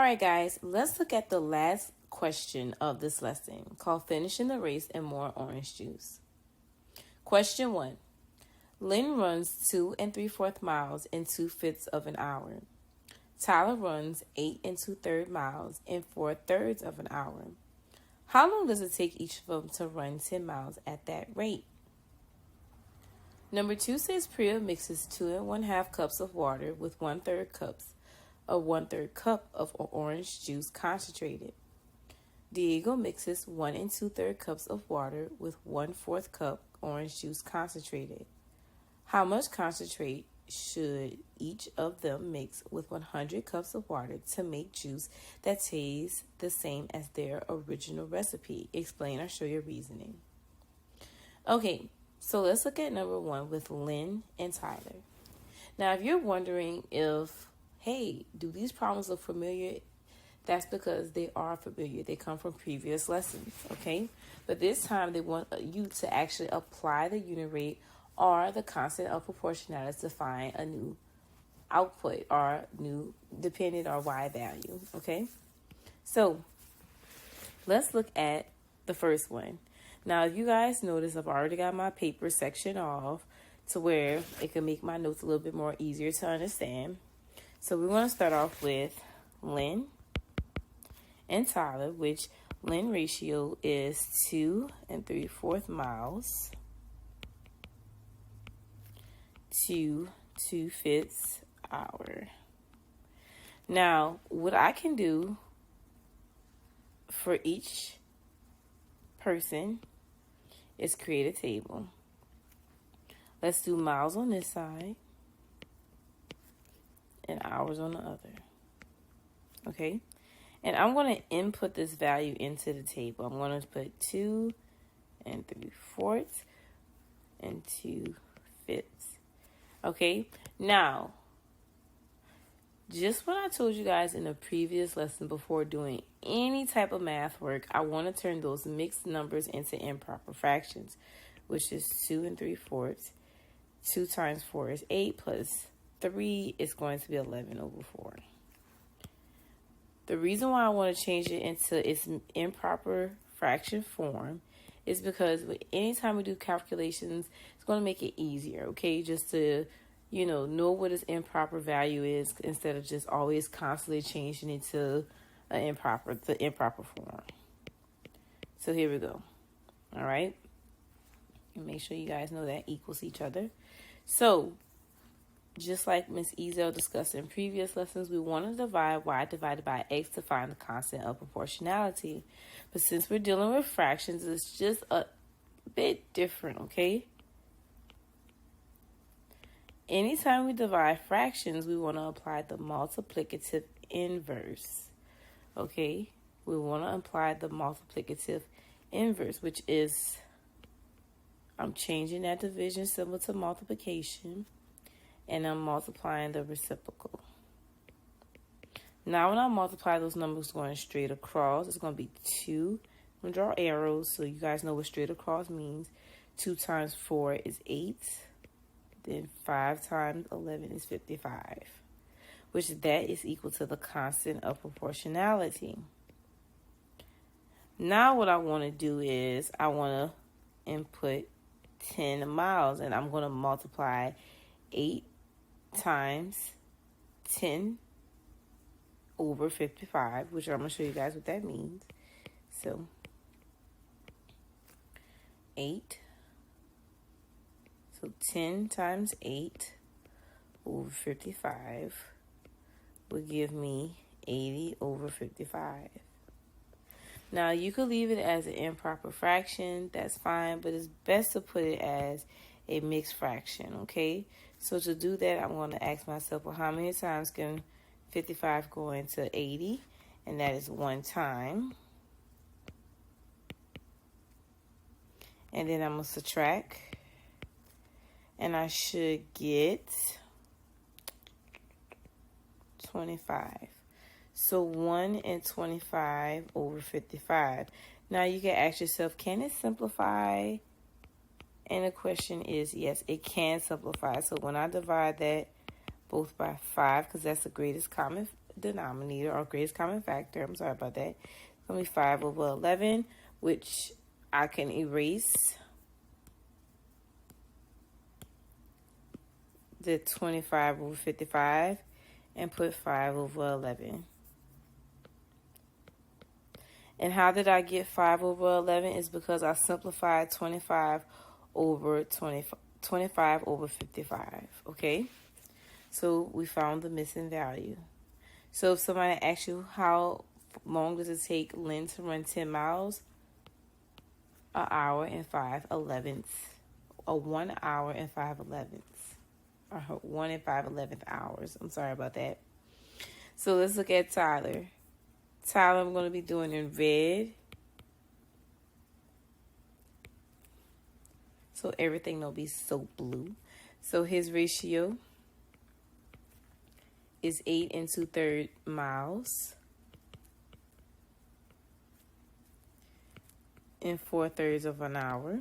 right, guys, let's look at the last question of this lesson called Finishing the Race and More Orange Juice. Question 1. Lynn runs 2 3/4 miles in 2/5 of an hour. Tyler runs 8 2/3 miles in 4/3 of an hour. How long does it take each of them to run 10 miles at that rate? Number 2 says Priya mixes 2 1/2 cups of water with 1/3 cups of 1/3 cup of orange juice concentrated. Diego mixes 1 2/3 cups of water with 1/4 cup orange juice concentrated. How much concentrate should each of them mix with 100 cups of water to make juice that tastes the same as their original recipe? Explain or show your reasoning. Okay, so let's look at number 1 with Lynn and Tyler. Now, if you're wondering if, hey, do these problems look familiar? That's because they are familiar. They come from previous lessons, okay? But this time they want you to actually apply the unit rate or the constant of proportionality to find a new output or new dependent or y value, okay? So let's look at the first one. Now, if you guys notice, I've already got my paper section off to where it can make my notes a little bit more easier to understand. So we're going to start off with Lynn and Tyler, which Lynn ratio is 2 3/4 miles to 2/5 hour. Now, what I can do for each person is create a table. Let's do miles on this side and hours on the other. Okay? And I'm going to input this value into the table. I'm going to put 2 3/4 and 2/5. Okay? Now, just what I told you guys in the previous lesson before doing any type of math work, I want to turn those mixed numbers into improper fractions, which is 2 3/4. 2 times 4 is 8 plus 3 is going to be 11 over 4. The reason why I want to change it into its improper fraction form is because anytime we do calculations, it's going to make it easier, okay? Just to, know what its improper value is instead of just always constantly changing it to the improper form. So here we go. All right? And make sure you guys know that equals each other. So, just like Ms. Ezel discussed in previous lessons, we want to divide y divided by x to find the constant of proportionality. But since we're dealing with fractions, it's just a bit different, okay? Anytime we divide fractions, we want to apply the multiplicative inverse, okay? We want to apply the multiplicative inverse, which is, I'm changing that division symbol to multiplication, and I'm multiplying the reciprocal. Now when I multiply those numbers going straight across, it's going to be 2. I'm going to draw arrows so you guys know what straight across means. 2 times 4 is 8. Then 5 times 11 is 55. Which that is equal to the constant of proportionality. Now what I want to do is I want to input 10 miles. And I'm going to multiply 8 times 10 over 55, which I'm going to show you guys what that means. So 8. So 10 times 8 over 55 would give me 80 over 55. Now, you could leave it as an improper fraction. That's fine, but it's best to put it as a mixed fraction, okay? So to do that, I'm going to ask myself, well, how many times can 55 go into 80? And that is 1 time. And then I'm going to subtract. And I should get 25. So 1 and 25 over 55. Now you can ask yourself, can it simplify? And the question is, yes, it can simplify. So when I divide that both by 5, because that's the greatest common denominator, or greatest common factor. I'm sorry about that. It's going to be 5 over 11, which I can erase the 25 over 55 and put 5 over 11. And how did I get 5 over 11? Is because I simplified 25 over 25 over 55, okay? So we found the missing value. So if somebody asks you how long does it take Lynn to run 10 miles, an hour and 5/11, or 1 hour and 5/11, or 1 and 5/11 hours. I'm sorry about that. So let's look at Tyler. Tyler, I'm going to be doing in red. So everything will be so blue. So his ratio is 8 2/3 miles in 4/3 of an hour.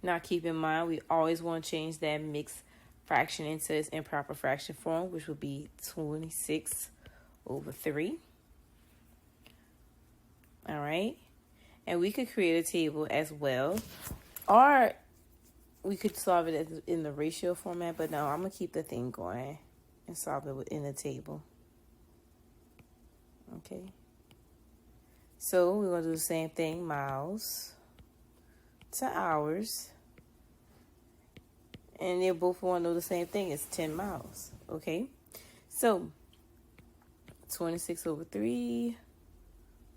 Now keep in mind, we always want to change that mixed fraction into its improper fraction form, which would be 26 over 3. All right. And we could create a table as well, or we could solve it in the ratio format, but no, I'm going to keep the thing going and solve it within the table. Okay. So we're going to do the same thing, miles to hours. And they both want to know the same thing. It's 10 miles. Okay. So 26 over 3,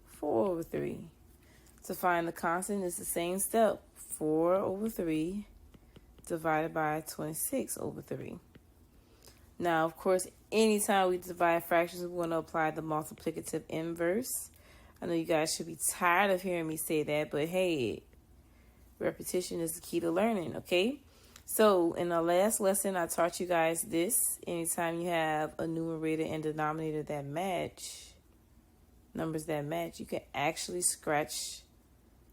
4 over 3. To find the constant, it's the same step. 4 over 3 divided by 26 over 3. Now, of course, anytime we divide fractions, we want to apply the multiplicative inverse. I know you guys should be tired of hearing me say that, but hey, repetition is the key to learning, okay? So in the last lesson, I taught you guys this. Anytime you have a numerator and denominator that match, numbers that match, you can actually scratch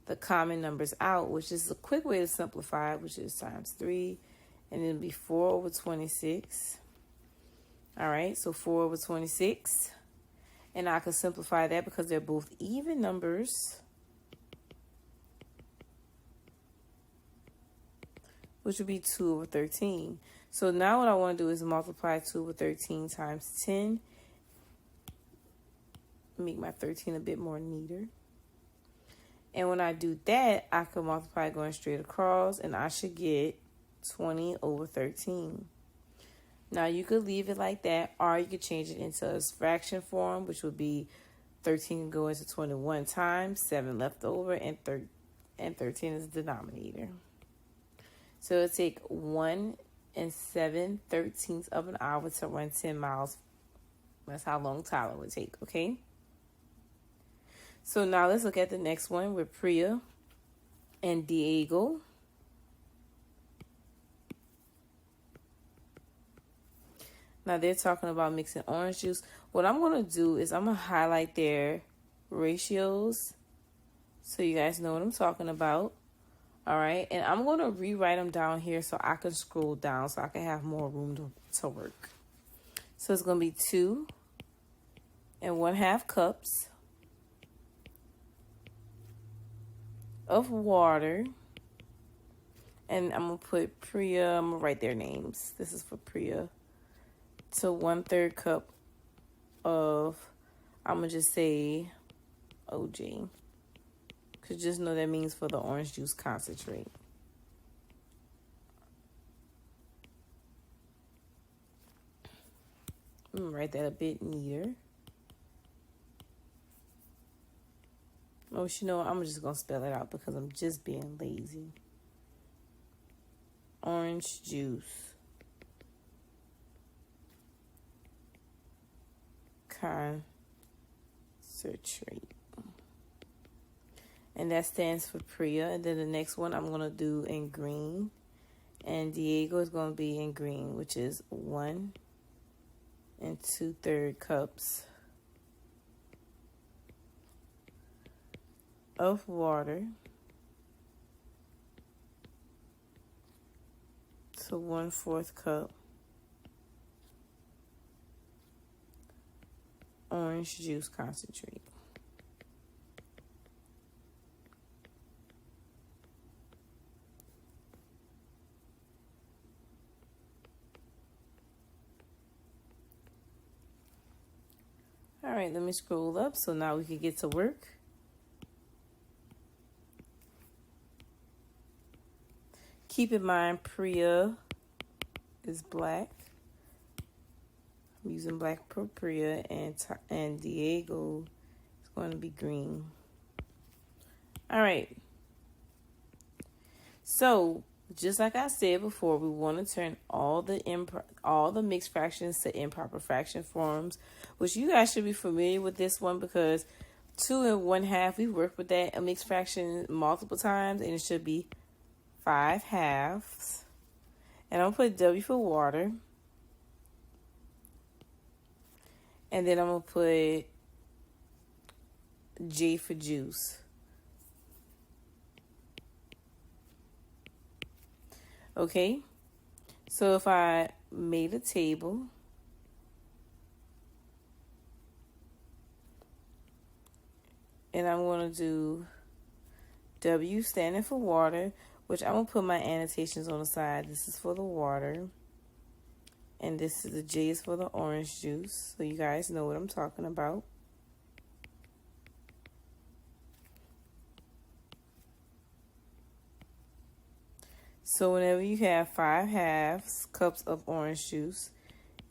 the common numbers out, which is a quick way to simplify it, which is times 3, and then it'll be 4 over 26. All right, so 4 over 26. And I can simplify that because they're both even numbers, which would be 2 over 13. So now what I want to do is multiply 2 over 13 times 10. Make my 13 a bit more neater. And when I do that, I can multiply going straight across, and I should get 20 over 13. Now, you could leave it like that, or you could change it into a fraction form, which would be 13 can go into 21 times, 7 left over, and 13 is the denominator. So it'll take 1 7/13 of an hour to run 10 miles. That's how long Tyler would take, okay? So now let's look at the next one with Priya and Diego. Now they're talking about mixing orange juice. What I'm going to do is I'm going to highlight their ratios so you guys know what I'm talking about. All right. And I'm going to rewrite them down here so I can scroll down so I can have more room to work. So it's going to be 2 1/2 cups of water. And I'm going to put Priya, I'm going to write their names. This is for Priya. To 1/3 cup of, I'm going to just say OJ. Because just know that means for the orange juice concentrate. I'm going to write that a bit neater. Oh, you know what? I'm just going to spell it out because I'm just being lazy. Orange juice concentrate. And that stands for Priya. And then the next one I'm going to do in green. And Diego is going to be in green, which is 1 2/3 cups of water to 1/4 cup orange juice concentrate. All right, let me scroll up so now we can get to work. Keep in mind, Priya is black. I'm using black for Priya, and Diego is going to be green. All right. So, just like I said before, we want to turn all the mixed fractions to improper fraction forms, which you guys should be familiar with this one because 2 1/2, we worked with that a mixed fraction multiple times, and it should be 5/2. And I'm going to put W for water. And then I'm going to put J for juice. Okay, so if I made a table, and I'm going to do W standing for water, which I'm going to put my annotations on the side. This is for the water, and this is the J is for the orange juice, so you guys know what I'm talking about. So whenever you have 5/2 cups of orange juice,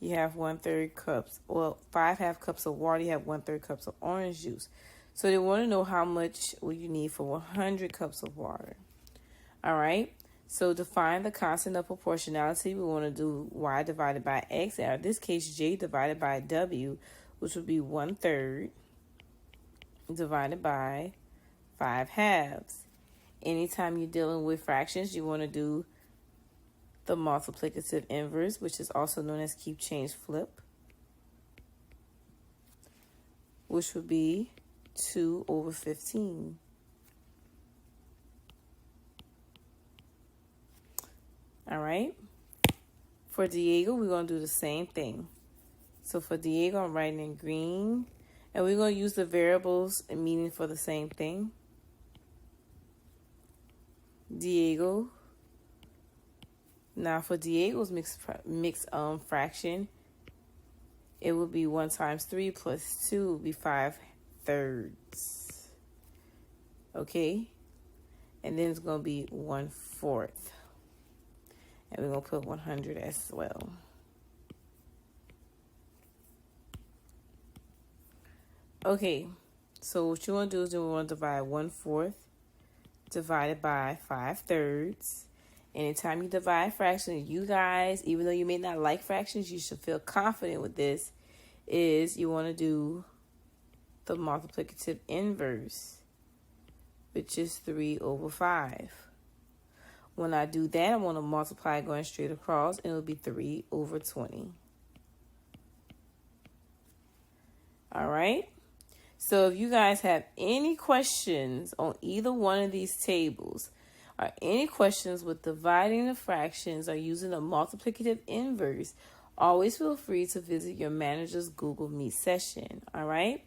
you have 1/3 cups. Well, 5/2 cups of water, you have 1/3 cups of orange juice. So they want to know how much will you need for 100 cups of water. All right. So to find the constant of proportionality, we want to do y divided by x. And in this case, j divided by w, which would be 1/3 divided by 5/2. Anytime you're dealing with fractions, you want to do the multiplicative inverse, which is also known as keep, change, flip, which would be 2/15. All right. For Diego, we're going to do the same thing. So for Diego, I'm writing in green. And we're going to use the variables and meaning for the same thing. Diego. Now for Diego's mixed fraction, it would be 1 times 3 plus 2 would be 5/3. Okay? And then it's going to be 1/4. And we're going to put 100 as well. Okay, so what you want to do is you want to divide 1/4 divided by 5/3. Anytime you divide fractions, you guys, even though you may not like fractions, you should feel confident with this, is you want to do the multiplicative inverse, which is 3/5. When I do that, I want to multiply going straight across, and it'll be 3/20. All right? So if you guys have any questions on either one of these tables, or any questions with dividing the fractions or using a multiplicative inverse, always feel free to visit your manager's Google Meet session. All right?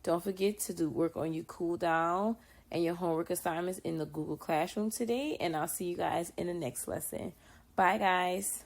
Don't forget to do work on your cool down and your homework assignments in the Google Classroom today, and I'll see you guys in the next lesson. Bye, guys.